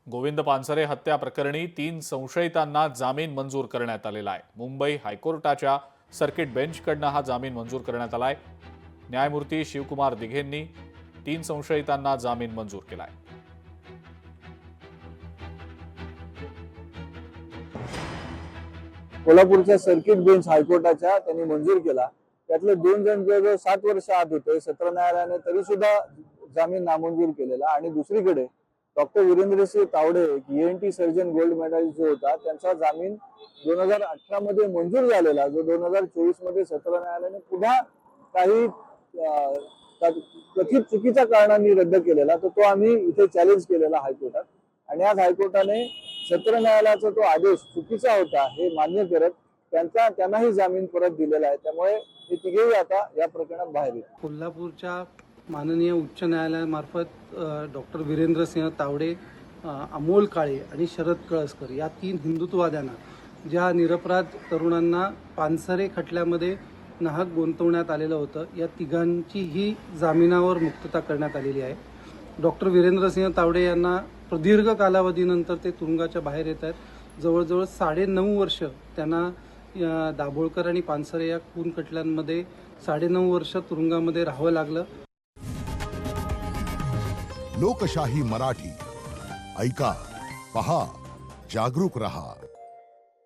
गोविंद पानसरे हत्या प्रकरणी 3 संशयितांना जामीन मंजूर करण्यात आलेला आहे। मुंबई हायकोर्टाच्या सर्किट बेंचकडून हा जामीन मंजूर करण्यात आलाय। न्यायमूर्ती शिवकुमार दिघेंनी 3 संशयितांना जामीन मंजूर केलाय। कोल्हापूरच्या सर्किट बेंच हायकोर्टाच्या त्यांनी मंजूर केला। त्यातले 2 जण जवळजवळ 7 वर्ष आत होते। सत्र न्यायालयाने तरी सुद्धा जामीन नामंजूर केलेला। आणि दुसरीकडे doctor Virendrasingh Tawde ENT surgeon gold medalist जो होता त्यांचा जामीन 2018 मध्ये मंजूर झालेला, जो 2024 मध्ये सत्र न्यायालयाने पुन्हा काही कथित चुकीच्या कारणांनी रद्द केलेला, तर तो आम्ही इथे चॅलेंज केलेला हायकोर्टात। आणि आज हायकोर्टाने सत्र न्यायालयाचा तो आदेश चुकीचा होता हे मान्य करत त्यांनाही जामीन परत दिलेला आहे। त्यामुळे हे तिघेही आता या प्रकरणात बाहेर येतील। कोल्हापूरच्या माननीय उच्च न्यायालयामार्फत डॉक्टर वीरेंद्रसिंह तावडे, अमोल काळे आणि शरद कळसकर या 3 हिंदुत्ववाद्यांना ज्या निरपराध तरुणांना पानसरे खटल्यामध्ये नाहक गुंतवण्यात आलेलं होतं, या तिघांचीही जामिनावर मुक्तता करण्यात आलेली आहे। डॉक्टर वीरेंद्रसिंह तावडे यांना प्रदीर्घ कालावधीनंतर ते तुरुंगाच्या बाहेर येत आहेत। जवळजवळ 9.5 वर्ष त्यांना दाभोळकर आणि पानसरे या खून खटल्यांमध्ये 9.5 वर्ष तुरुंगामध्ये राहावं लागलं। लोकशाही मराठी ऐका, पहा, जागरूक रहा।